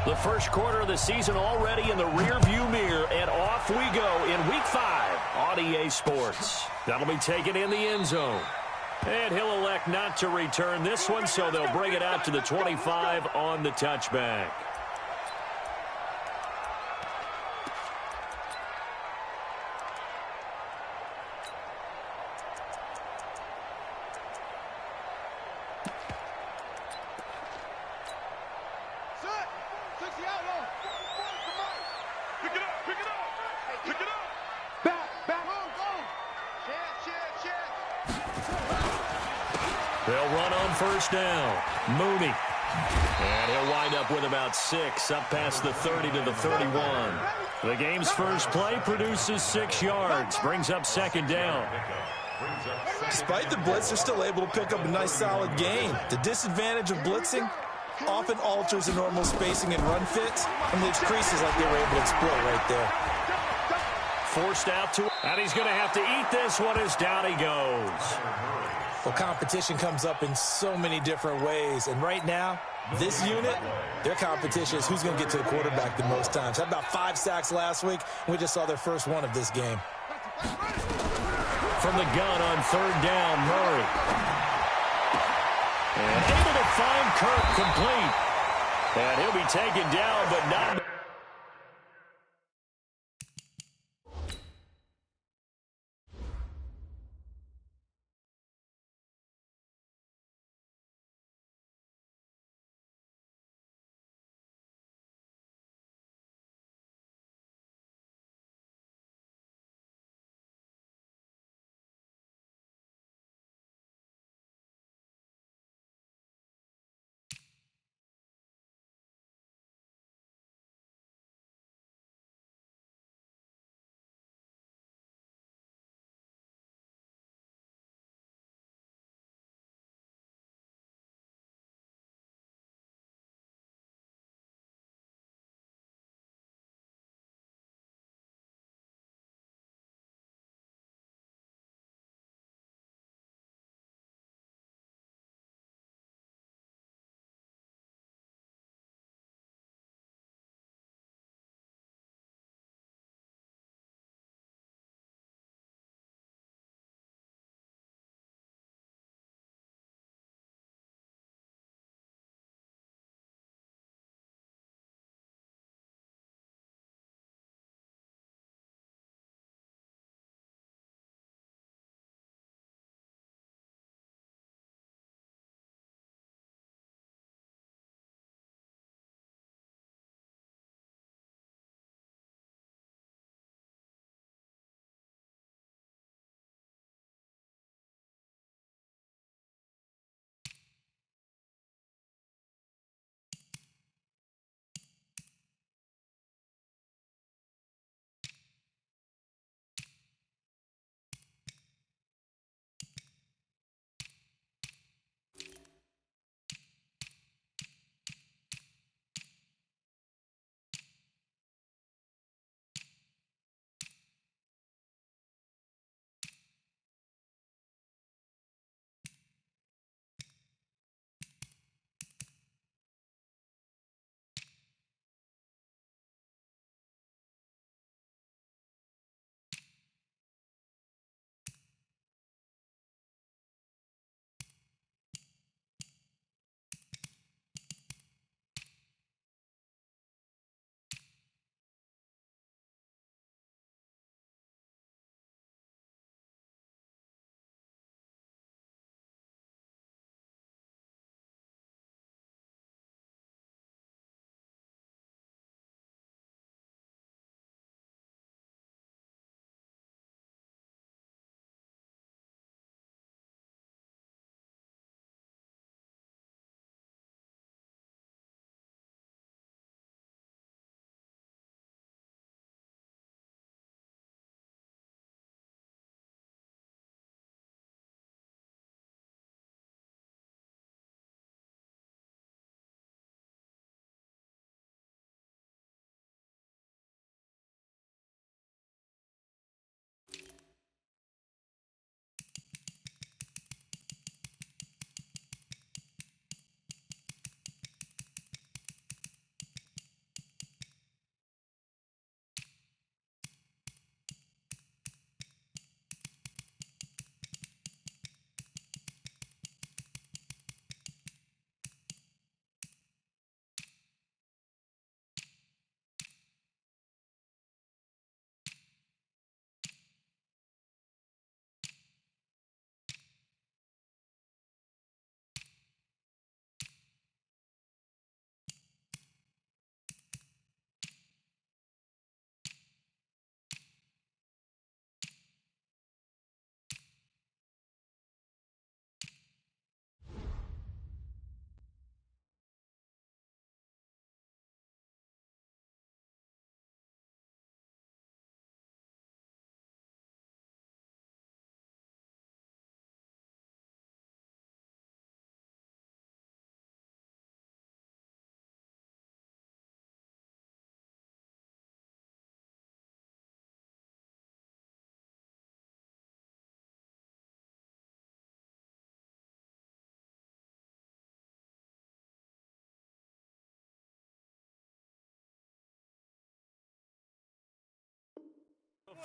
The first quarter of the season already in the rearview mirror, and off we go in Week 5 on EA Sports. That'll be taken in the end zone. And he'll elect not to return this one, so they'll bring it out to the 25 on the touchback. They'll run on first down. Mooney. And he'll wind up with about 6, up past the 30 to the 31. The game's first play produces 6 yards, brings up second down. Despite the blitz, they're still able to pick up a nice, solid gain. The disadvantage of blitzing often alters the normal spacing and run fits, and leaves creases like they were able to exploit right there. Forced out to, and he's going to have to eat this one as down he goes. Well, competition comes up in so many different ways, and right now, this unit, their competition is who's going to get to the quarterback the most times. Had about 5 sacks last week, and we just saw their first one of this game. From the gun on third down, Murray. And able to find Kirk complete. And he'll be taken down, but not...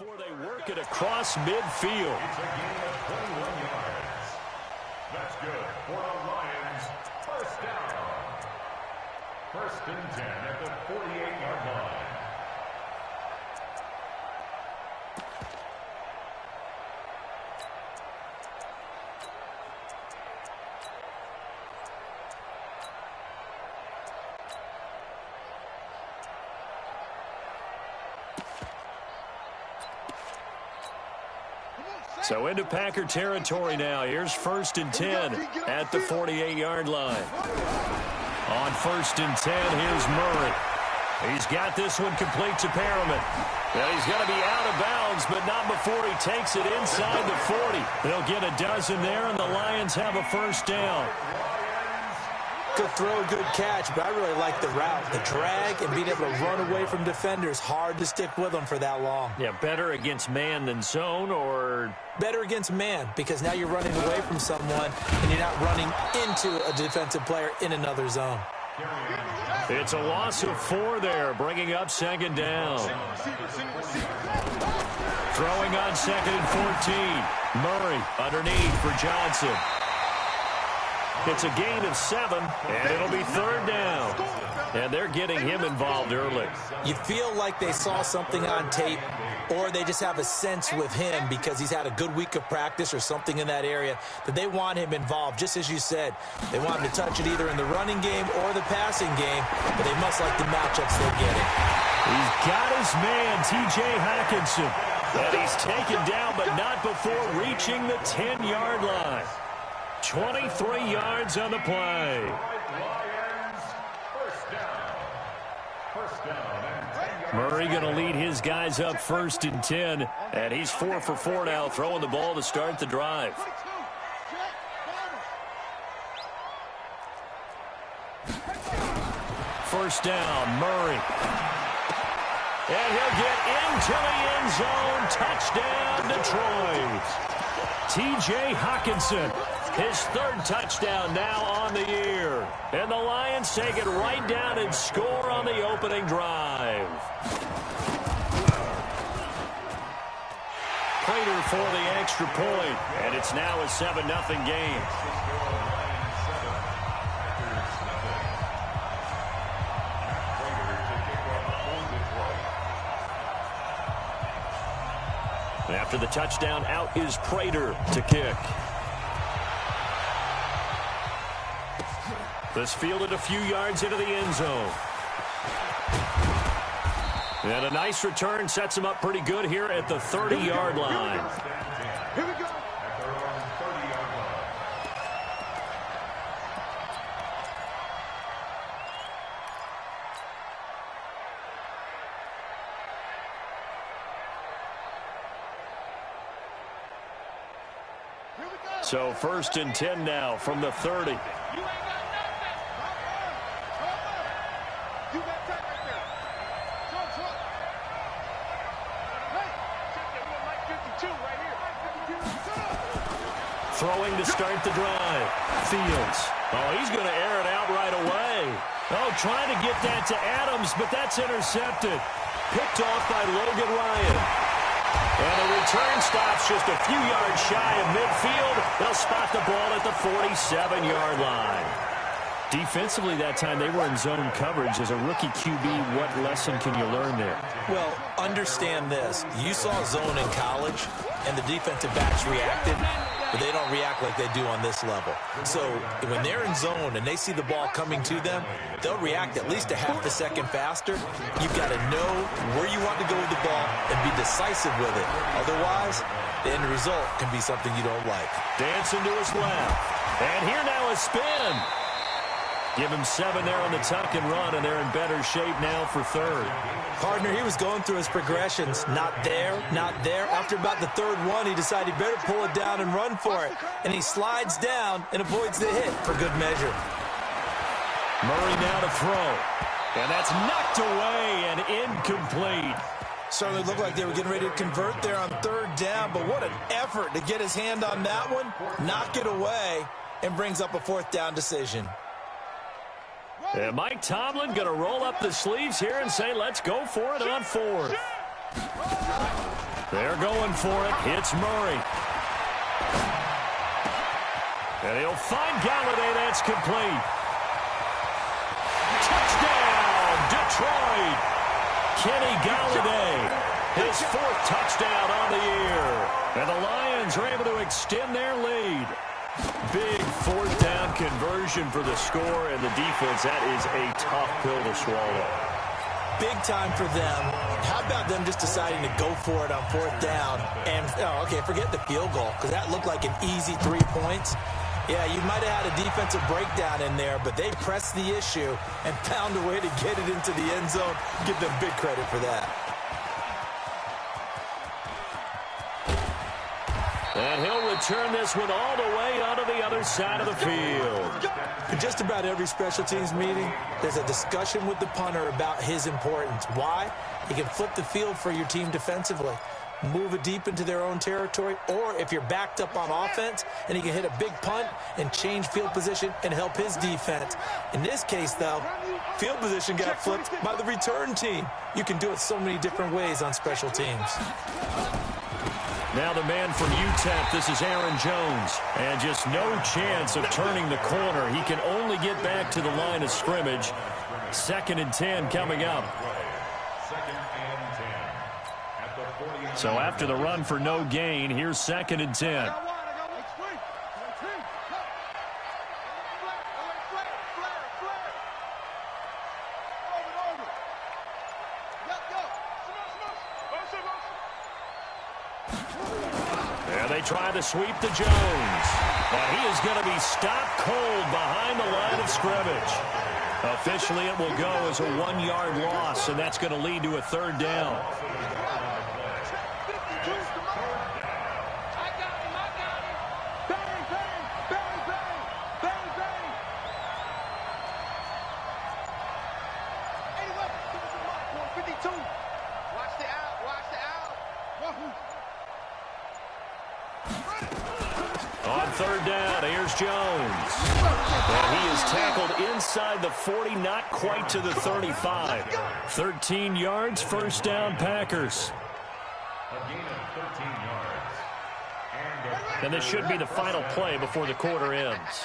before they work it across midfield. It's a gain of 21 yards. That's good for the Lions. First down. First and 10 at the 48-yard line. So into Packer territory now. Here's first and 10 at the 48-yard line. On first and 10, here's Murray. He's got this one complete to Perriman. And he's going to be out of bounds, but not before he takes it inside the 40. They'll get a dozen there, and the Lions have a first down. Good throw, good catch, but I really like the route. The drag and being able to run away from defenders. Hard to stick with them for that long. Yeah, better against man than zone, or? Better against man, because now you're running away from someone and you're not running into a defensive player in another zone. It's a loss of 4 there, bringing up second down. Throwing on second and 14. Murray underneath for Johnson. It's a gain of 7, and it'll be third down. And they're getting him involved early. You feel like they saw something on tape, or they just have a sense with him because he's had a good week of practice or something in that area that they want him involved. Just as you said, they want him to touch it either in the running game or the passing game, but they must like the matchups they're getting. He's got his man, T.J. Hockenson. And he's taken down, but not before reaching the 10-yard line. 23 yards on the play. Murray going to lead his guys up first and 10. And he's 4 for 4 now, throwing the ball to start the drive. First down, Murray. And he'll get into the end zone. Touchdown, Detroit. T.J. Hockenson. His 3rd touchdown now on the year. And the Lions take it right down and score on the opening drive. Prater for the extra point. And it's now a 7-0 game. After the touchdown, out is Prater to kick. This fielded a few yards into the end zone. And a nice return sets him up pretty good here at the 30-yard line. Here we go. So first and 10 now from the 30. Throwing to start the drive. Fields. Oh, he's going to air it out right away. Oh, trying to get that to Adams, but that's intercepted. Picked off by Logan Ryan. And the return stops just a few yards shy of midfield. They'll spot the ball at the 47-yard line. Defensively that time, they were in zone coverage. As a rookie QB, what lesson can you learn there? Well, understand this. You saw zone in college, and the defensive backs reacted, but they don't react like they do on this level. So when they're in zone and they see the ball coming to them, they'll react at least a half a second faster. You've got to know where you want to go with the ball and be decisive with it. Otherwise, the end result can be something you don't like. Dancing to his left. And here now a spin. Give him 7 there on the tuck and run, and they're in better shape now for third. Partner, he was going through his progressions. Not there, not there. After about the 3rd one, he decided he better pull it down and run for it. And he slides down and avoids the hit for good measure. Murray now to throw. And that's knocked away and incomplete. Certainly looked like they were getting ready to convert there on 3rd down, but what an effort to get his hand on that one, knock it away, and brings up a 4th down decision. And Mike Tomlin going to roll up the sleeves here and say, let's go for it on 4th. They're going for it. Hits Murray. And he'll find Galladay. That's complete. Touchdown, Detroit. Kenny Galladay, his 4th touchdown on the year. And the Lions are able to extend their lead. Big 4th down conversion for the score, and the defense, that is a tough pill to swallow. Big time for them. How about them just deciding to go for it on 4th down? And, forget the field goal, because that looked like an easy 3 points. Yeah, you might have had a defensive breakdown in there, but they pressed the issue and found a way to get it into the end zone. Give them big credit for that. And he'll return this one all the way onto the other side of the field. In just about every special teams meeting, there's a discussion with the punter about his importance. Why? He can flip the field for your team defensively, move it deep into their own territory, or if you're backed up on offense, and he can hit a big punt and change field position and help his defense. In this case, though, field position got flipped by the return team. You can do it so many different ways on special teams. Now the man from UTEP, this is Aaron Jones. And just no chance of turning the corner. He can only get back to the line of scrimmage. 2nd and 10 coming up. So after the run for no gain, here's 2nd and 10. They try to sweep to Jones. And he is going to be stopped cold behind the line of scrimmage. Officially, it will go as a 1-yard loss, and that's going to lead to a 3rd down. On 3rd down, here's Jones. And he is tackled inside the 40, not quite to the 35. 13 yards, 1st down, Packers. And this should be the final play before the quarter ends.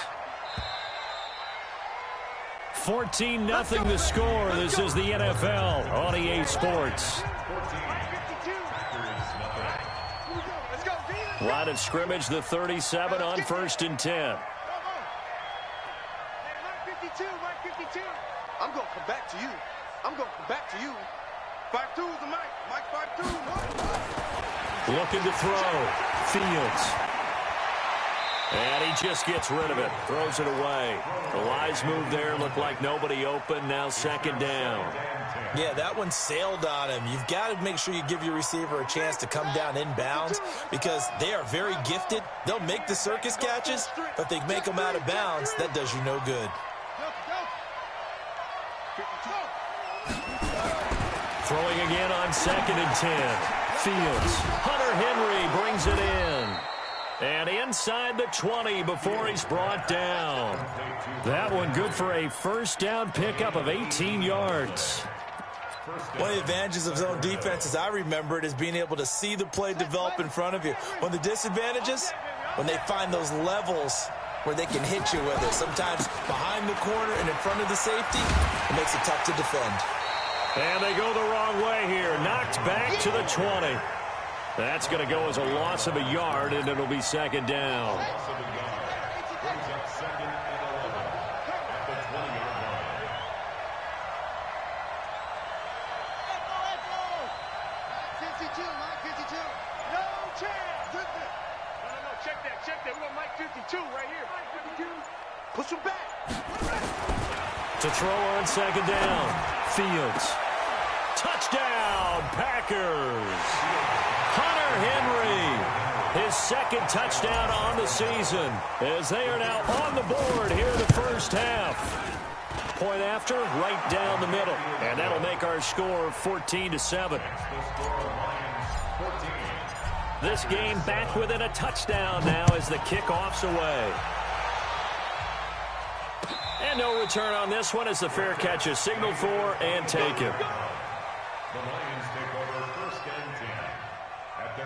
14-0 the score. This is the NFL on EA Sports. Line of scrimmage, the 37 on 1st and 10. I'm going to come back to you. I'm going to come back to you. 5-2 is the mic. Mike 5-2. Looking to throw. Fields. And he just gets rid of it. Throws it away. The wise move there. Looked like nobody open. Now 2nd down. Yeah, that one sailed on him. You've got to make sure you give your receiver a chance to come down inbounds because they are very gifted. They'll make the circus catches, but if they make them out of bounds, that does you no good. Throwing again on 2nd and 10. Fields. Hunter Henry brings it in. And inside the 20 before he's brought down. That one good for a 1st down pickup of 18 yards. One of the advantages of zone defense, as I remember it, is being able to see the play develop in front of you. One of the disadvantages, when they find those levels where they can hit you with it. Sometimes behind the corner and in front of the safety, it makes it tough to defend. And they go the wrong way here. Knocked back to the 20. That's going to go as a loss of a yard, and it'll be 2nd down. Push him back. To throw on 2nd down. Fields. Touchdown, Packers. Hunter Henry, his 2nd touchdown on the season, as they are now on the board here in the 1st half. Point after, right down the middle, and that'll make our score 14-7. This game back within a touchdown now as the kickoff's away. And no return on this one as the fair catch is signaled for and taken. The Lions take over 1st and 10 at their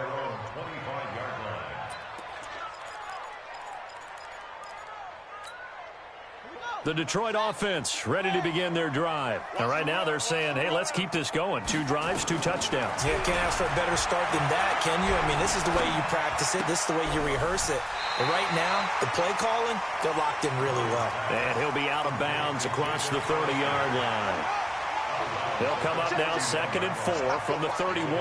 The Detroit offense ready to begin their drive. And right now they're saying, hey, let's keep this going. 2 drives, 2 touchdowns. Yeah, can't ask for a better start than that, can you? I mean, this is the way you practice it. This is the way you rehearse it. But right now, the play calling, they're locked in really well. And he'll be out of bounds across the 30-yard line. They'll come up now 2nd and 4 from the 31.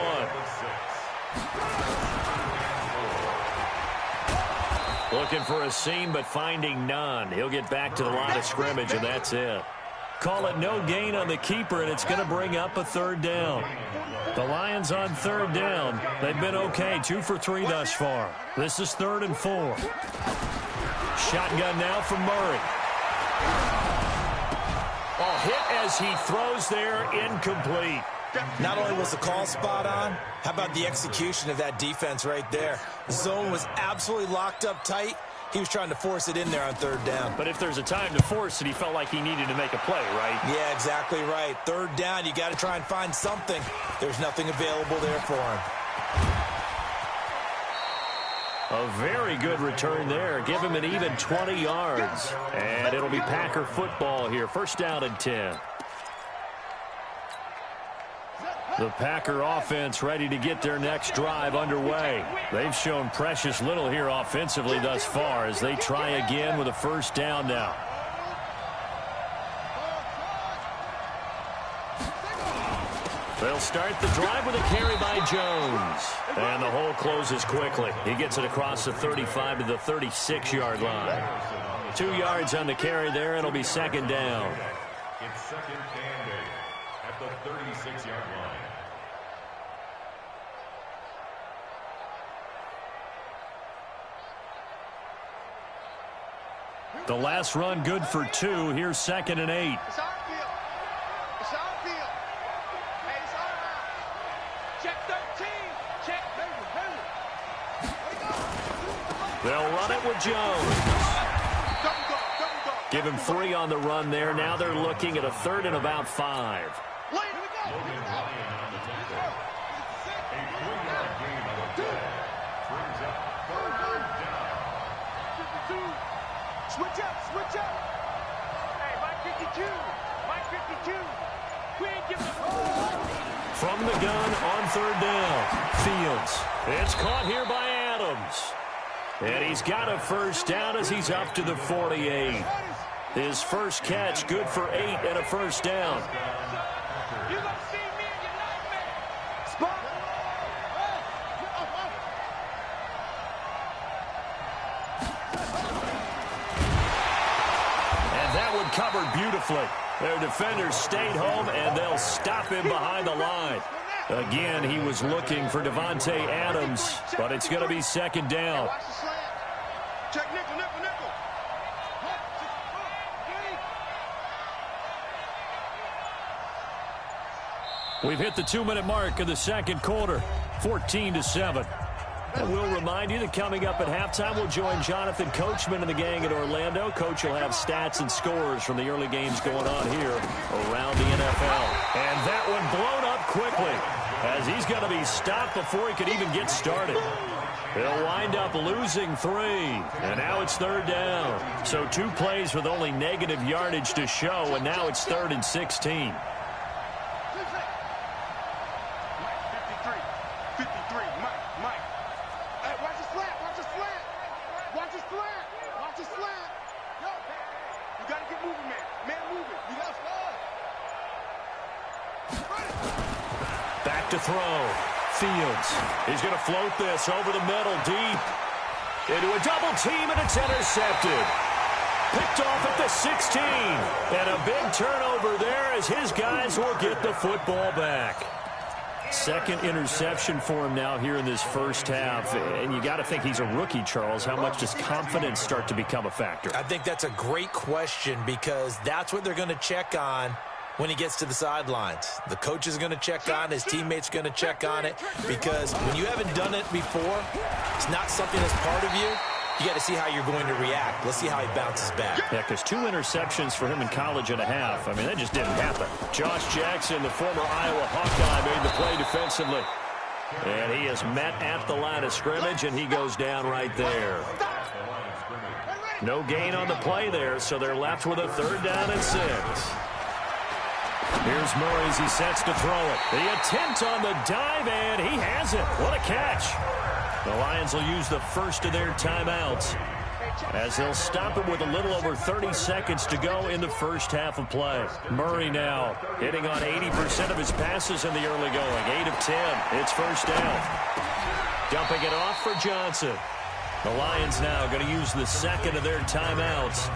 Looking for a seam, but finding none. He'll get back to the line of scrimmage, and that's it. Call it no gain on the keeper, and it's going to bring up a 3rd down. The Lions on 3rd down. They've been okay, 2 for 3 thus far. This is 3rd and 4. Shotgun now from Murray. Hit as he throws there, incomplete. Not only was the call spot on, how about the execution of that defense right there? The zone was absolutely locked up tight. He was trying to force it in there on 3rd down. But if there's a time to force it, he felt like he needed to make a play, right? Yeah, exactly right. 3rd down, you got to try and find something. There's nothing available there for him. A very good return there. Give him an even 20 yards. And it'll be Packer football here. 1st down and 10. The Packer offense ready to get their next drive underway. They've shown precious little here offensively thus far as they try again with a 1st down now. They'll start the drive with a carry by Jones. And the hole closes quickly. He gets it across the 35 to the 36-yard line. 2 yards on the carry there. It'll be 2nd down. It's 2nd and 8 at the 36-yard line. The last run good for 2. Here's 2nd and 8. It's our field. It's our field. Hey, it's all right. Check 13. Check. They'll run it with Jones. Double go. Double go. Give him 3 on the run there. Now they're looking at a 3rd and about 5. Logan Ryan on the tackle. A 3-yard gain on the tackle. Brings up 3rd down. Switch up, switch up. Hey, Mike 52. Mike 52. We ain't giving up. From the gun on 3rd down. Fields. It's caught here by Adams. And he's got a 1st down as he's up to the 48. His first catch good for 8 and a 1st down. You're going to see me in your nightmare. Spot. Covered beautifully. Their defenders stayed home, and they'll stop him behind the line. Again, he was looking for Devontae Adams, but it's going to be 2nd down. Watch the slant. Check nickel, nickel, nickel. We've hit the 2-minute mark of the 2nd quarter, 14-7. And we'll remind you that coming up at halftime, we'll join Jonathan Coachman and the gang at Orlando. Coach will have stats and scores from the early games going on here around the NFL. And that one blown up quickly as he's going to be stopped before he could even get started. They'll wind up losing 3, and now it's 3rd down. So 2 plays with only negative yardage to show, and now it's 3rd and 16. 53, Mike. Hey, watch the slant, watch the slant. Watch the slant, watch the slant. Yo, you got to get moving, man. Man moving. You got to start. Back to throw. Fields. He's going to float this over the middle, deep. Into a double team, and it's intercepted. Picked off at the 16. And a big turnover there as his guys will get the football back. 2nd interception for him now here in this first half. And you got to think he's a rookie, Charles. How much does confidence start to become a factor? I think that's a great question because that's what they're going to check on when he gets to the sidelines. The coach is going to check on, his teammates are going to check on it, because when you haven't done it before, it's not something that's part of you. You got to see how you're going to react. Let's see how he bounces back. Yeah, because 2 interceptions for him in college and a half. I mean, that just didn't happen. Josh Jackson, the former Iowa Hawkeye, made the play defensively. And he is met at the line of scrimmage, and he goes down right there. No gain on the play there, so they're left with a 3rd down and 6. Here's Murray as he sets to throw it. The attempt on the dive, and he has it. What a catch. The Lions will use the first of their timeouts as they'll stop it with a little over 30 seconds to go in the first half of play. Murray now hitting on 80% of his passes in the early going. 8 of 10. It's first down. Dumping it off for Johnson. The Lions now going to use the second of their timeouts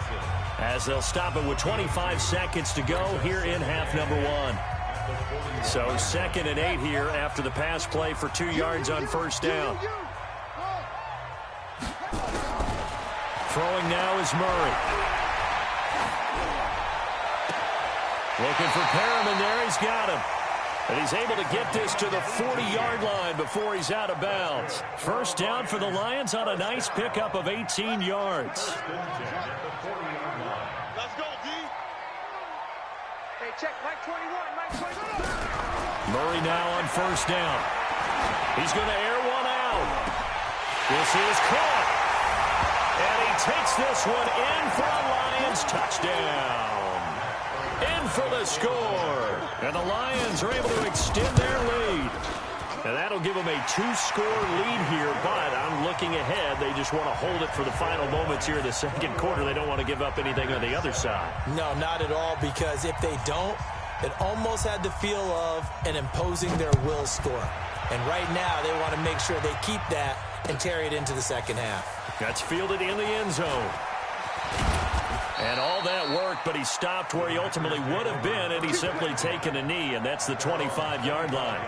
as they'll stop it with 25 seconds to go here in half number 1. So 2nd and 8 here after the pass play for 2 yards on first down. Throwing now is Murray. Looking for Perriman there. He's got him. And he's able to get this to the 40-yard line before he's out of bounds. First down for the Lions on a nice pickup of 18 yards. Let's go, D. Hey, check Mike 21, Mike 21. Murray now on first down. He's going to air one out. This is caught. And he takes this one in for a Lions touchdown. In for the score. And the Lions are able to extend their lead. And that'll give them a 2-score lead here, but I'm looking ahead. They just want to hold it for the final moments here in the second quarter. They don't want to give up anything on the other side. No, not at all, because if they don't, it almost had the feel of an imposing their will score. And right now, they want to make sure they keep that and carry it into the second half. That's fielded in the end zone. And all that worked, but he stopped where he ultimately would have been, and he's simply taken a knee, and that's the 25-yard line.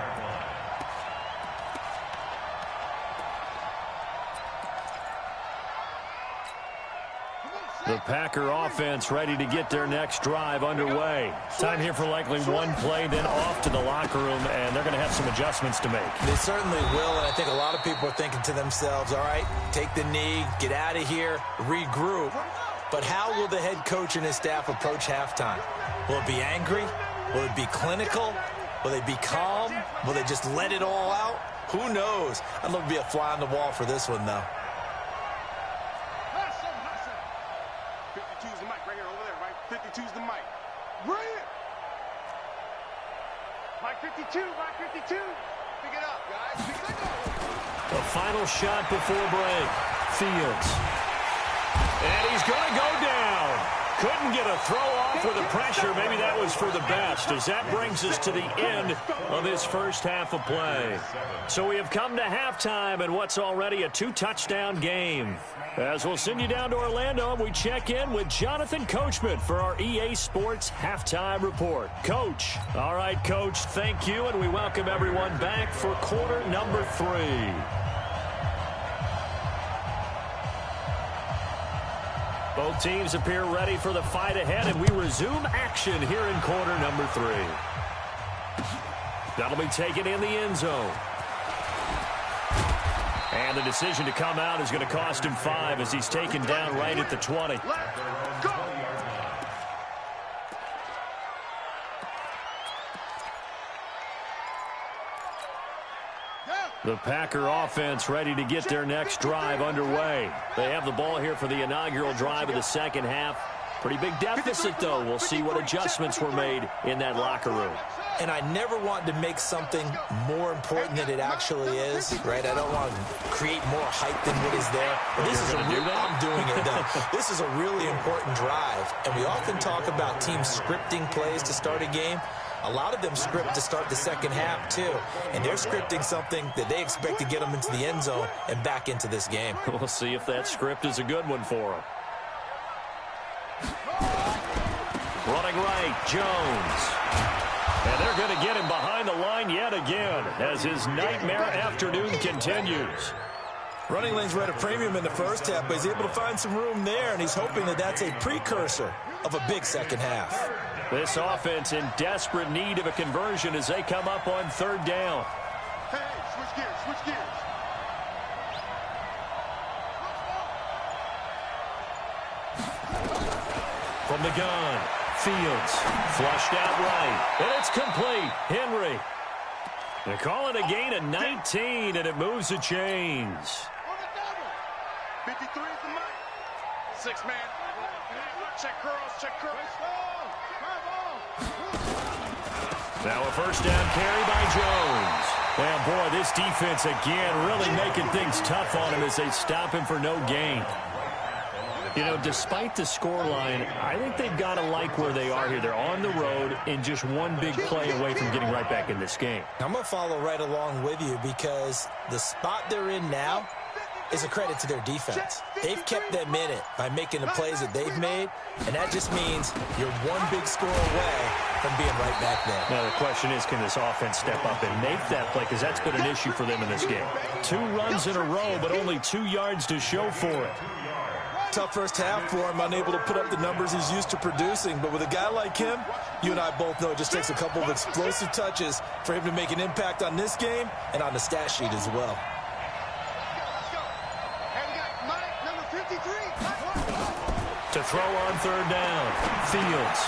The Packer offense ready to get their next drive underway. Time here for likely one play, then off to the locker room, and they're going to have some adjustments to make. They certainly will, and I think a lot of people are thinking to themselves, all right, take the knee, get out of here, regroup. But how will the head coach and his staff approach halftime? Will it be angry? Will it be clinical? Will they be calm? Will they just let it all out? Who knows? I'd love to be a fly on the wall for this one, though. 52's the mic right here, over there, right? 52's the mic. Bring it! Mike 52, Mike 52. Pick it up, guys. Pick it up. The final shot before break. Fields. And he's going to go down. Couldn't get a throw off with the pressure. Maybe that was for the best, as that brings us to the end of this first half of play. So we have come to halftime in what's already a 2-touchdown game. As we'll send you down to Orlando, and we check in with Jonathan Coachman for our EA Sports Halftime Report. Coach. All right, Coach, thank you, and we welcome everyone back for quarter number 3. Both teams appear ready for the fight ahead, and we resume action here in quarter number 3. That'll be taken in the end zone. And the decision to come out is going to cost him 5 as he's taken down right at the 20. Let's go! The Packer offense ready to get their next drive underway. They have the ball here for the inaugural drive of the second half. Pretty big deficit, though. We'll see what adjustments were made in that locker room. And I never want to make something more important than it actually is, right? I don't want to create more hype than what is there. But this is a real, I'm doing it, though. This is a really important drive. And we often talk about teams scripting plays to start a game. A lot of them script to start the second half, too. And they're scripting something that they expect to get them into the end zone and back into this game. We'll see if that script is a good one for them. Running right, Jones. And they're going to get him behind the line yet again as his nightmare afternoon continues. Running lanes were at a premium in the first half, but he's able to find some room there, and he's hoping that that's a precursor of a big second half. This offense in desperate need of a conversion as they come up on third down. Hey, switch gears, switch gears. From the gun, Fields flushed out right, and it's complete. Henry. They call it a gain of 19, and it moves the chains. 53 is the mic. Six man. Check curls, check curls. Now a first down carry by Jones. Well, boy, this defense again really making things tough on him as they stop him for no gain. You know, despite the scoreline, I think they've got to like where they are here. They're on the road and just one big play away from getting right back in this game. I'm going to follow right along with you because the spot they're in now is a credit to their defense. They've kept them in it by making the plays that they've made, and that just means you're one big score away from being right back there. Now, the question is, can this offense step up and make that play? Because that's been an issue for them in this game. 2 runs in a row, but only 2 yards to show for it. Tough first half for him, unable to put up the numbers he's used to producing. But with a guy like him, you and I both know it just takes a couple of explosive touches for him to make an impact on this game and on the stat sheet as well. To throw on third down, Fields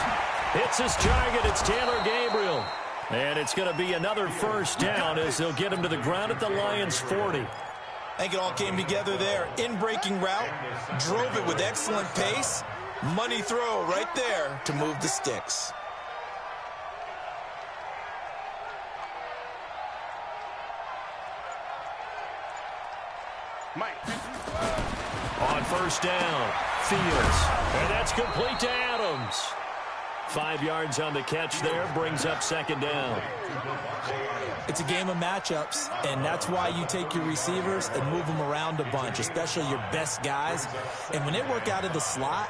hits his target. It's Taylor Gabriel. And it's going to be another first down as they'll get him to the ground at the Lions' 40. I think it all came together there. In-breaking route, drove it with excellent pace. Money throw right there to move the sticks. On first down, Fields. And that's complete to Adams. 5 yards on the catch there, brings up second down. It's a game of matchups, and that's why you take your receivers and move them around a bunch, especially your best guys. And when they work out of the slot,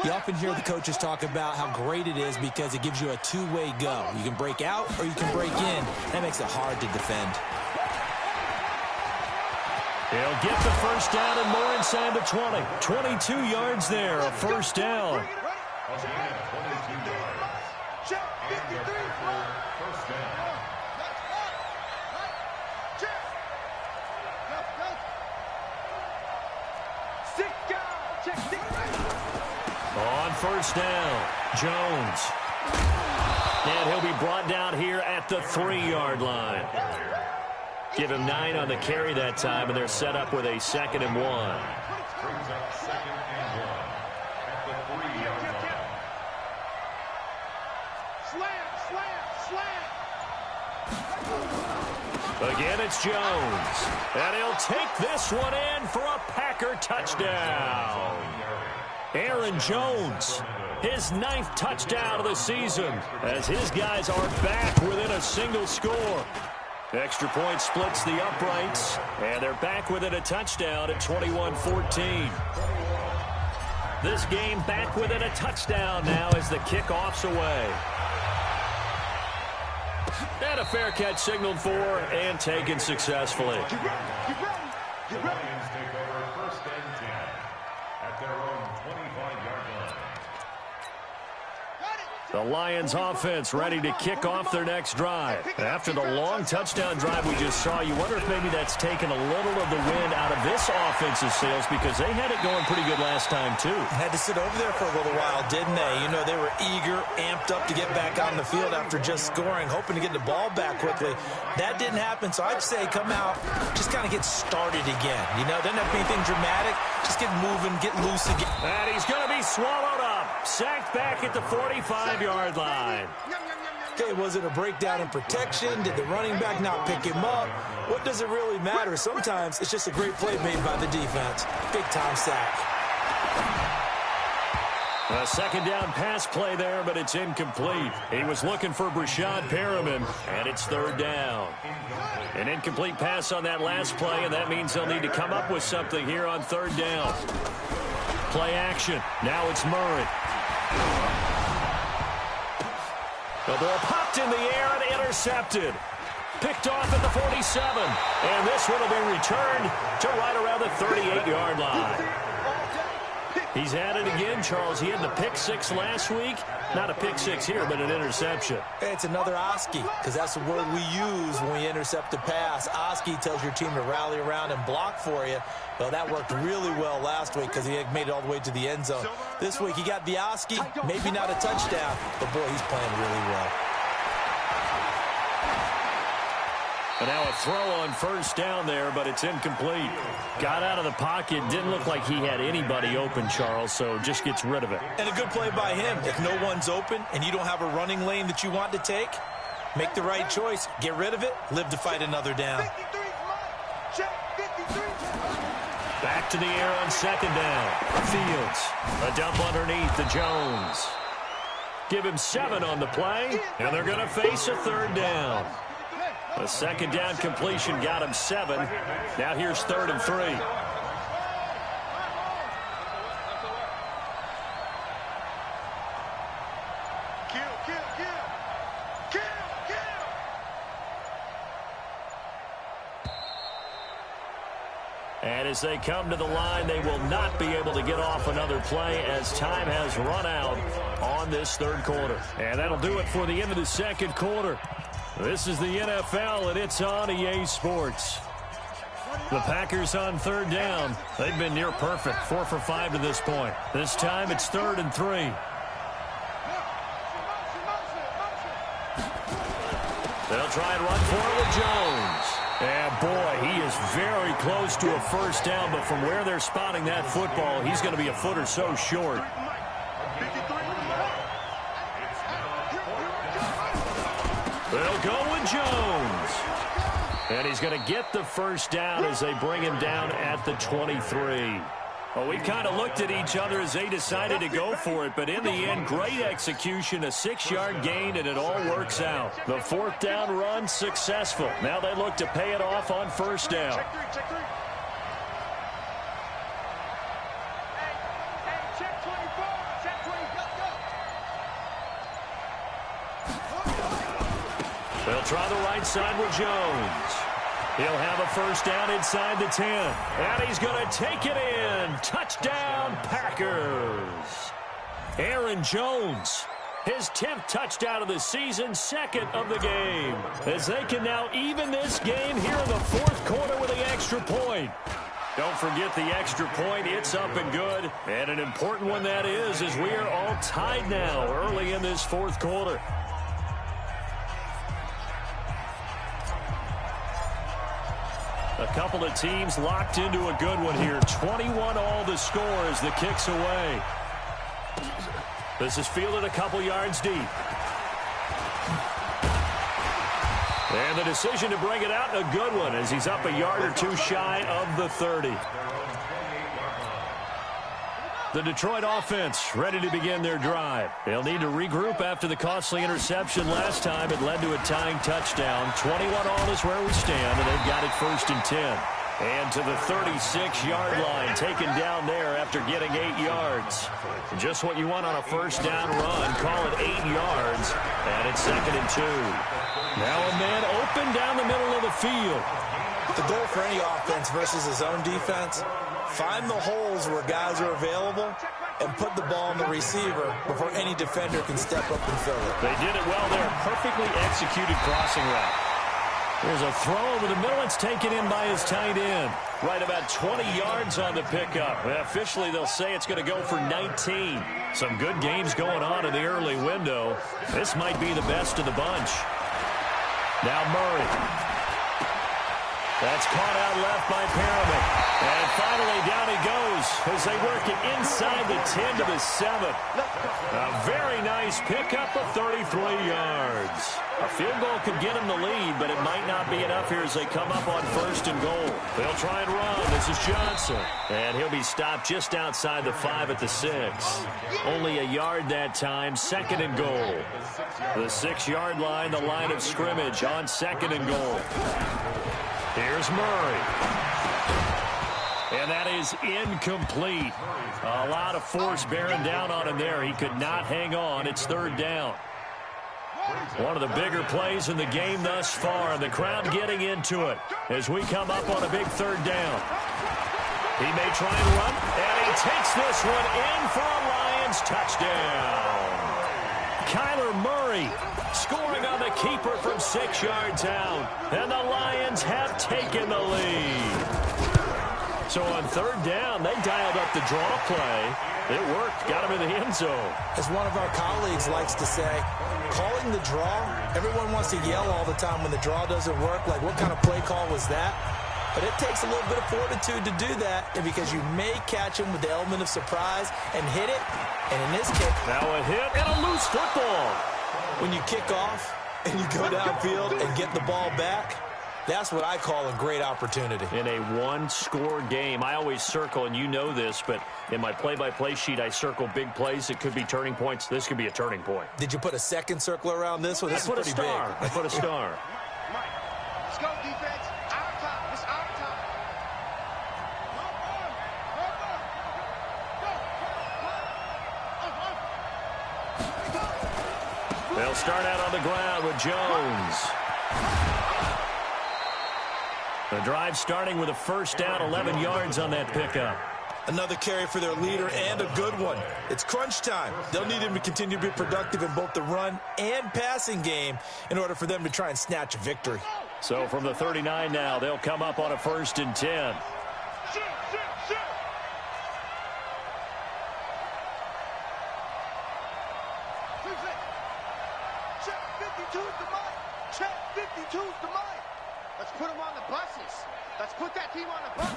you often hear the coaches talk about how great it is because it gives you a two-way go. You can break out or you can break in. That makes it hard to defend. He'll get the first down and more inside the 20. 22 yards there, a first down. On first down, Jones. And he'll be brought down here at the 3-yard line. Give him 9 on the carry that time, and they're set up with a 2nd and 1. Brings up 2nd and 1 at the 3-yard line. Slam. Again, it's Jones. And he'll take this one in for a Packer touchdown. Aaron Jones, his 9th touchdown of the season, as his guys are back within a single score. Extra point splits the uprights, and they're back within a touchdown at 21-14. This game back within a touchdown now as the kickoff's away. And a fair catch signaled for and taken successfully. The Lions take over 1st and 10 at their own 25-yard line. The Lions offense ready to kick off their next drive. After the long touchdown drive we just saw, you wonder if maybe that's taken a little of the wind out of this offense's sails because they had it going pretty good last time too. Had to sit over there for a little while, didn't they? You know, they were eager, amped up to get back on the field after just scoring, hoping to get the ball back quickly. That didn't happen, so I'd say come out, just kind of get started again. You know, doesn't have to be anything dramatic. Just get moving, get loose again. And he's going to be swallowed up. Sacked back at the 45-yard line. Okay, was it a breakdown in protection? Did the running back not pick him up? What does it really matter? Sometimes it's just a great play made by the defense. Big-time sack. A 2nd down pass play there, but it's incomplete. He was looking for Brashad Perriman, and it's 3rd down. An incomplete pass on that last play, and that means they'll need to come up with something here on 3rd down. Play action. Now it's Murray. The ball popped in the air and intercepted. Picked off at the 47. And this one will be returned to right around the 38-yard line. He's at it again, Charles. He had the pick 6 last week. Not a pick 6 here, but an interception. It's another Oski, because that's the word we use when we intercept a pass. Oski tells your team to rally around and block for you. Well, that worked really well last week because he had made it all the way to the end zone. This week, he got the Oski, maybe not a touchdown, but boy, he's playing really well. And now a throw on first down there, but it's incomplete. Got out of the pocket. Didn't look like he had anybody open, Charles, so just gets rid of it. And a good play by him. If no one's open and you don't have a running lane that you want to take, make the right choice. Get rid of it. Live to fight another down. Back to the air on second down. Fields. A dump underneath to Jones. Give him 7 on the play, and they're going to face a third down. A second down completion got him 7. Now here's 3rd and 3. And as they come to the line, they will not be able to get off another play as time has run out on this third quarter. And that'll do it for the end of the second quarter. This is the NFL, and it's on EA Sports. The Packers on third down. They've been near perfect, 4 for 5 to this point. This time it's 3rd and 3. They'll try and run for it with Jones. And, boy, he is very close to a first down, but from where they're spotting that football, he's going to be a foot or so short. They'll go with Jones. And he's going to get the first down as they bring him down at the 23. Well, we kind of looked at each other as they decided to go for it, but in the end, great execution, a 6-yard gain, and it all works out. The 4th down run successful. Now they look to pay it off on first down. Check 3. Check 24. Check 20. Go. They'll try the right side with Jones. He'll have a first down inside the 10. And he's going to take it in. Touchdown, Packers. Aaron Jones, his 10th touchdown of the season, 2nd of the game. As they can now even this game here in the 4th quarter with the extra point. Don't forget the extra point. It's up and good. And an important one that is, as we are all tied now early in this 4th quarter. A couple of teams locked into a good one here. 21 all the score as the kick's away. This is fielded a couple yards deep. And the decision to bring it out, a good one, as he's up a yard or 2 shy of the 30. The Detroit offense ready to begin their drive. They'll need to regroup after the costly interception last time. It led to a tying touchdown. 21 all is where we stand, and they've got it 1st and 10. And to the 36-yard line, taken down there after getting 8 yards. Just what you want on a first down run. Call it 8 yards, and it's 2nd and 2. Now a man open down the middle of the field. The goal for any offense versus his own defense, find the holes where guys are available and put the ball on the receiver before any defender can step up and fill it. They did it well there. Perfectly executed crossing route. There's a throw over the middle. It's taken in by his tight end. Right about 20 yards on the pickup. Officially, they'll say it's going to go for 19. Some good games going on in the early window. This might be the best of the bunch. Now Murray. That's caught out left by Perriman. And finally down he goes as they work it inside the 10 to the 7. A very nice pickup of 33 yards. A field goal could get him the lead, but it might not be enough here as they come up on 1st and goal. They'll try and run. This is Johnson. And he'll be stopped just outside the 5 at the 6. Only a yard that time, 2nd and goal. The 6-yard line, the line of scrimmage on 2nd and goal. Here's Murray. And that is incomplete. A lot of force bearing down on him there. He could not hang on. It's 3rd down. One of the bigger plays in the game thus far. And the crowd getting into it as we come up on a big 3rd down. He may try and run. And he takes this one in for a Lions touchdown. Kyler Murray scoring on the keeper from 6 yards out. And the Lions have taken the lead. So on 3rd down, they dialed up the draw play. It worked. Got him in the end zone. As one of our colleagues likes to say, calling the draw, everyone wants to yell all the time when the draw doesn't work. Like, what kind of play call was that? But it takes a little bit of fortitude to do that, and because you may catch him with the element of surprise and hit it. And in this case, now a hit and a loose football. When you kick off and you go downfield and get the ball back, that's what I call a great opportunity. In a one-score game, I always circle, and you know this, but in my play-by-play sheet, I circle big plays. It could be turning points. This could be a turning point. Did you put a second circle around this one? This is pretty big. I put a star. Mike, let's go, defense. Out of time. It's out of time. They'll start out on the ground with Jones. The drive starting with a first down, 11 yards on that pickup. Another carry for their leader and a good one. It's crunch time. They'll need him to continue to be productive in both the run and passing game in order for them to try and snatch a victory. So from the 39 now, they'll come up on a 1st and 10. Check 52's the mic. Let's put him on the buses. Let's put that team on the bus.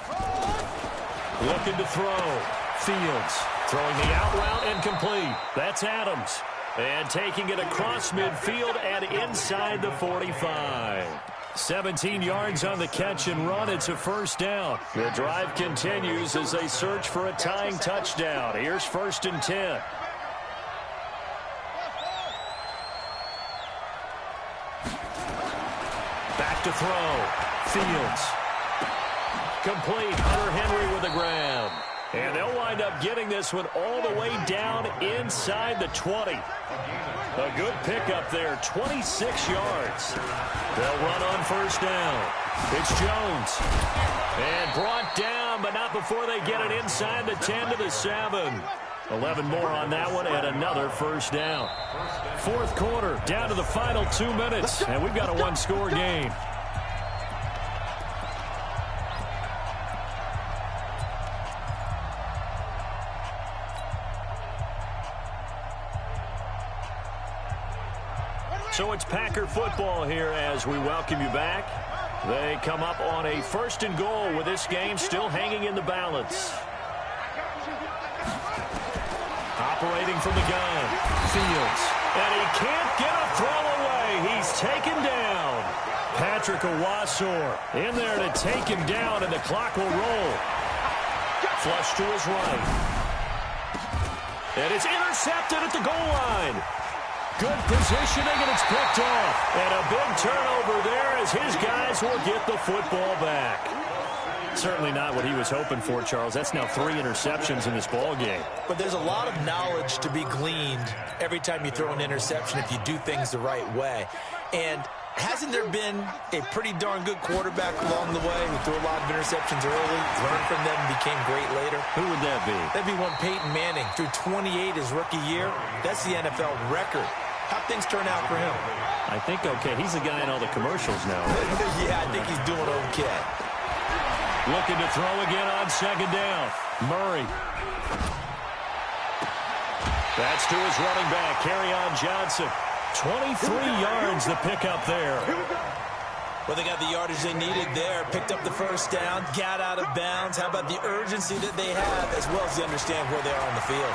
Looking to throw. Fields throwing the out route and complete. That's Adams. And taking it across midfield and inside the 45. 17 yards on the catch and run. It's a 1st down. The drive continues as they search for a tying touchdown. Here's 1st and 10. Back to throw. Fields. Complete. Hunter Henry with the grab. And they'll wind up getting this one all the way down inside the 20. A good pickup there, 26 yards. They'll run on 1st down. It's Jones. And brought down, but not before they get it inside the 10 to the 7. 11 more on that one and another 1st down. 4th quarter, down to the final 2 minutes, and we've got a one-score game. So it's Packer football here as we welcome you back. They come up on a 1st and goal with this game still hanging in the balance. Operating from the gun. Fields. And he can't get a throw away. He's taken down. Patrick Owasor in there to take him down, and the clock will roll. Flush to his right. And it's intercepted at the goal line. Good positioning, and it's picked off. And a big turnover there as his guys will get the football back. Certainly not what he was hoping for, Charles. That's now 3 interceptions in this ball game. But there's a lot of knowledge to be gleaned every time you throw an interception if you do things the right way. And hasn't there been a pretty darn good quarterback along the way who threw a lot of interceptions early, learned from them, and became great later? Who would that be? That'd be one Peyton Manning. Threw 28 his rookie year. That's the NFL record. How'd things turn out for him? I think okay. He's the guy in all the commercials now. Yeah, I think he's doing okay. Looking to throw again on 2nd down. Murray. That's to his running back, Kerryon Johnson. 23 yards the pickup there. Well, they got the yardage they needed there. Picked up the 1st down, got out of bounds. How about the urgency that they have, as well as they understand where they are on the field?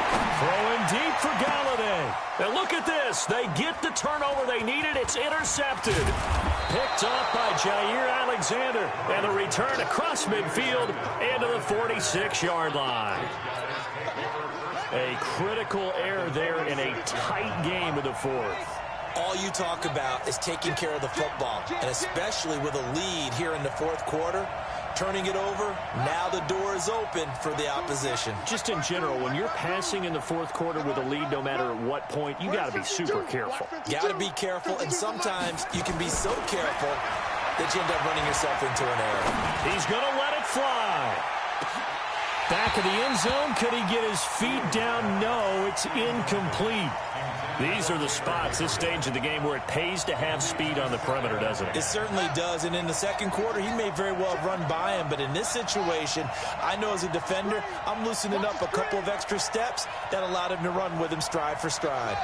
Throwing deep for Galladay. And look at this. They get the turnover they needed. It's intercepted. Picked off by Jair Alexander. And the return across midfield and to the 46-yard line. A critical error there in a tight game of the 4th. All you talk about is taking care of the football, and especially with a lead here in the 4th quarter. Turning it over, now the door is open for the opposition. Just in general, when you're passing in the 4th quarter with a lead, no matter at what point, you got to be super careful. Got to be careful, and sometimes you can be so careful that you end up running yourself into an error. He's going to let it fly. Back of the end zone. Could he get his feet down? No, it's incomplete. These are the spots, this stage of the game, where it pays to have speed on the perimeter, doesn't it? It certainly does, and in the second quarter, he may very well have run by him, but in this situation, I know as a defender, I'm loosening up a couple of extra steps that allowed him to run with him stride for stride.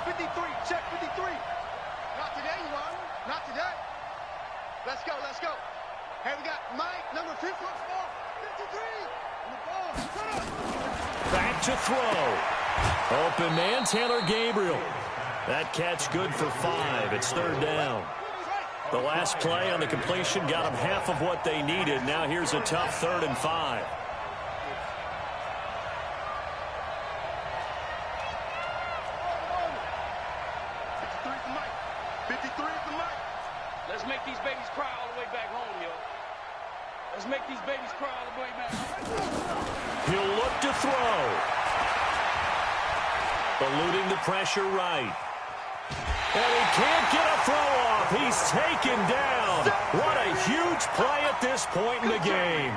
53, check 53. Not today, Ron. Not today. Let's go, let's go. Hey, we got Mike, number 54, 53. On the ball. Put up. Back to throw. Open man, Taylor Gabriel. That catch good for 5. It's third down. The last play on the completion got them half of what they needed. Now here's a tough 3rd and 5. Let's make these babies cry all the way back home, yo. Let's make these babies cry all the way back home. He'll look to throw. Eluding the pressure right. And he can't get a throw off. He's taken down. What a huge play at this point in the game.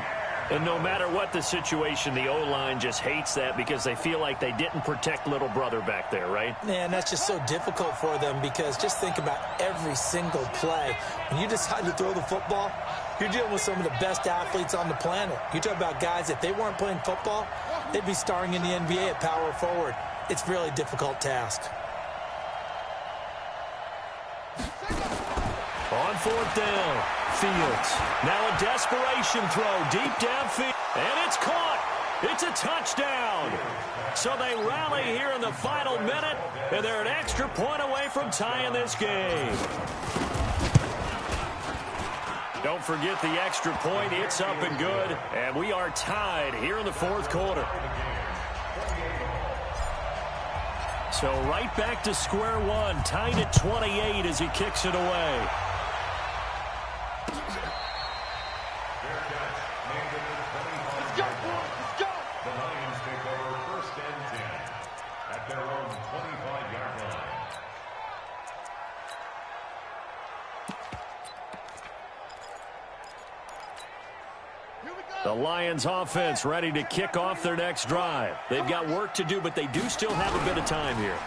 And no matter what the situation, the O-line just hates that because they feel like they didn't protect little brother back there, right? Man, that's just so difficult for them because just think about every single play. When you decide to throw the football, you're dealing with some of the best athletes on the planet. You talk about guys, if they weren't playing football, they'd be starring in the NBA at power forward. It's a really difficult task. On 4th down, Fields. Now a desperation throw deep downfield. And it's caught. It's a touchdown. So they rally here in the final minute, and they're an extra point away from tying this game. Don't forget the extra point. It's up and good. And we are tied here in the 4th quarter. So right back to square one. Tied at 28 as he kicks it away. The Lions offense ready to kick off their next drive. They've got work to do, but they do still have a bit of time here.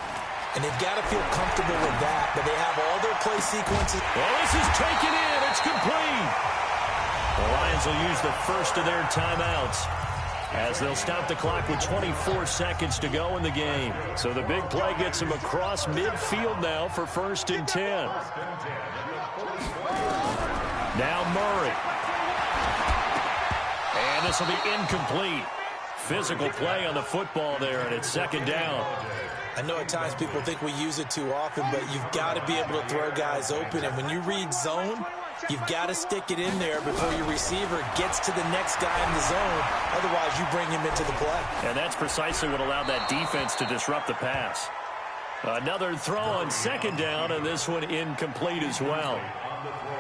And they've got to feel comfortable with that, but they have all their play sequences. Well, this is taken in. It's complete. The Lions will use the first of their timeouts as they'll stop the clock with 24 seconds to go in the game. So the big play gets them across midfield now for 1st and 10. Now Murray. And this will be incomplete. Physical play on the football there, and it's 2nd down. I know at times people think we use it too often, but you've got to be able to throw guys open. And when you read zone, you've got to stick it in there before your receiver gets to the next guy in the zone. Otherwise, you bring him into the play. And that's precisely what allowed that defense to disrupt the pass. Another throw on 2nd down, and this one incomplete as well.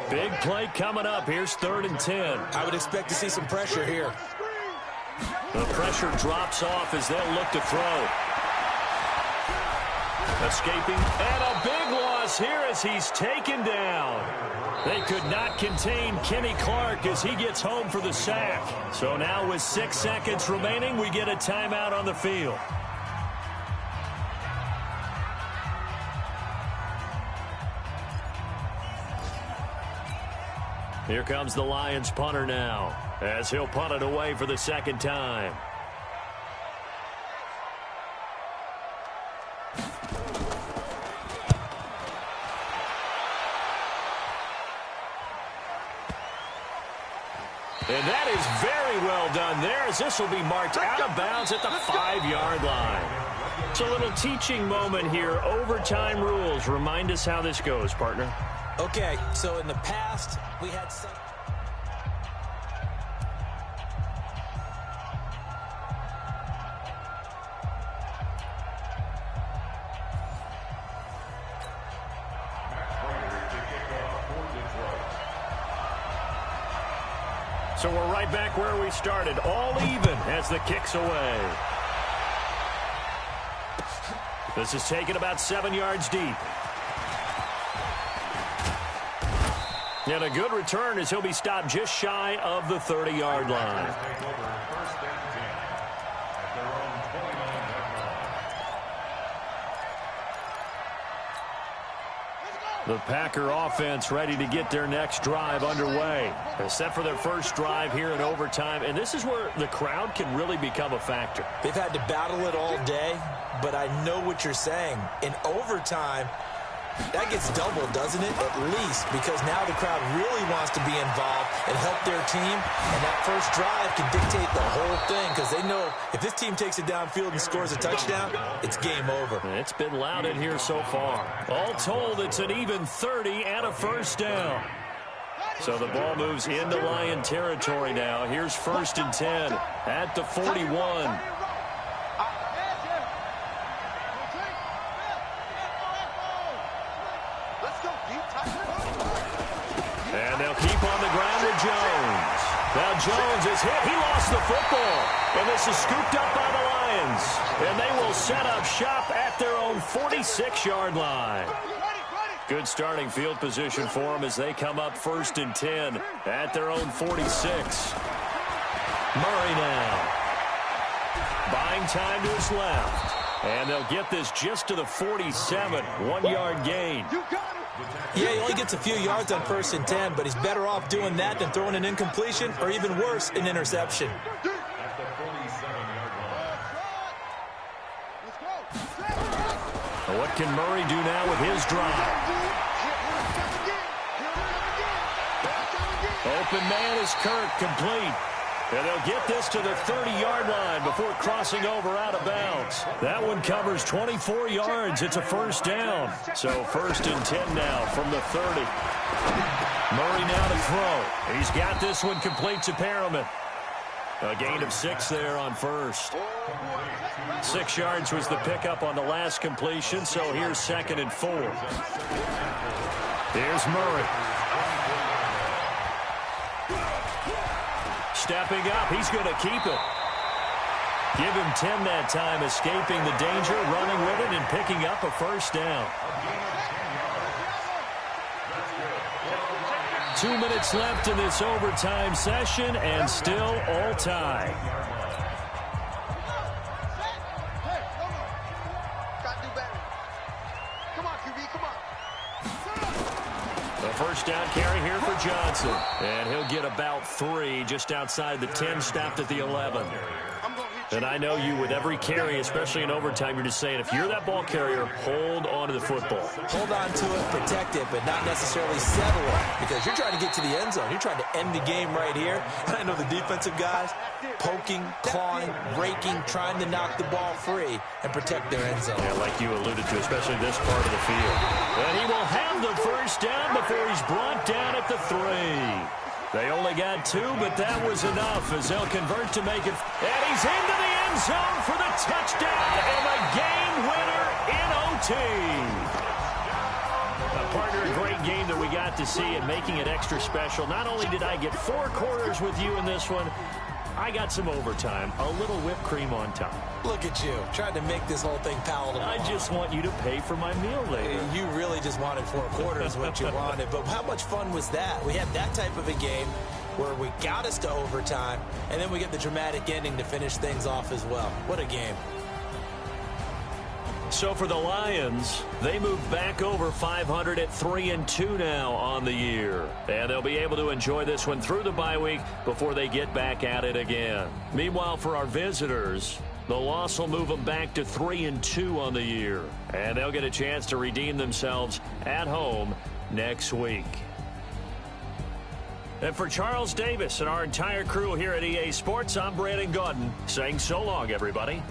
Big play coming up. Here's 3rd and 10. I would expect to see some pressure here. The pressure drops off as they'll look to throw. Escaping, and a big loss here as he's taken down. They could not contain Kenny Clark as he gets home for the sack. So now with 6 seconds remaining, we get a timeout on the field. Here comes the Lions punter now as he'll punt it away for the 2nd time. And that is very well done there as this will be marked out of bounds at the 5-yard line. It's a little teaching moment here. Overtime rules. Remind us how this goes, partner. Okay, so in the past, we had some... So we're right back where we started, all even as the kick's away. This is taken about 7 yards deep. And a good return as he'll be stopped just shy of the 30-yard line. The Packer offense ready to get their next drive underway. They're set for their first drive here in overtime, and this is where the crowd can really become a factor. They've had to battle it all day, but I know what you're saying. In overtime, that gets doubled, doesn't it? At least, because now the crowd really wants to be involved and help their team, and that first drive can dictate the whole thing because they know if this team takes it downfield and scores a touchdown, it's game over. It's been loud in here so far. All told, it's an even 30 and a first down. So the ball moves into Lion territory now. Here's 1st and 10 at the 41. And they'll keep on the ground with Jones. Now Jones is hit. He lost the football. And this is scooped up by the Lions. And they will set up shop at their own 46-yard line. Good starting field position for them as they come up 1st and 10 at their own 46. Murray now. Buying time to his left. And they'll get this just to the 47. 1-yard gain. Yeah, he only gets a few yards on 1st and 10, but he's better off doing that than throwing an incompletion or even worse, an interception. What can Murray do now with his drive? Open man is Kirk, complete. And they'll get this to the 30-yard line before crossing over out of bounds. That one covers 24 yards. It's a first down. So 1st and 10 now from the 30. Murray now to throw. He's got this one complete to Perriman. A gain of 6 there on first. 6 yards was the pickup on the last completion, so here's 2nd and 4. Here's Murray. Stepping up, he's going to keep it. Give him 10 that time, escaping the danger, running with it, and picking up a first down. 2 minutes left in this overtime session, and still all tied. First down carry here for Johnson. And he'll get about 3 just outside the 10, stopped at the 11. And I know you with every carry, especially in overtime, you're just saying if you're that ball carrier, hold on to the football. Hold on to it, protect it, but not necessarily settle it because you're trying to get to the end zone. You're trying to end the game right here. And I know the defensive guys poking, clawing, raking, trying to knock the ball free and protect their end zone. Yeah, like you alluded to, especially this part of the field. And he will have the first down before he's brought down at the 3. They only got 2, but that was enough as they'll convert to make it. And he's into the end zone for the touchdown and the game winner in OT. Partner, a great game that we got to see and making it extra special. Not only did I get 4 quarters with you in this one, I got some overtime, a little whipped cream on top. Look at you, trying to make this whole thing palatable. I just want you to pay for my meal later. You really just wanted 4 quarters what you wanted, but how much fun was that? We had that type of a game where we got us to overtime, and then we get the dramatic ending to finish things off as well. What a game. So for the Lions, they move back over 500 at 3-2 now on the year. And they'll be able to enjoy this one through the bye week before they get back at it again. Meanwhile, for our visitors, the loss will move them back to 3-2 on the year. And they'll get a chance to redeem themselves at home next week. And for Charles Davis and our entire crew here at EA Sports, I'm Brandon Gaudin saying so long, everybody.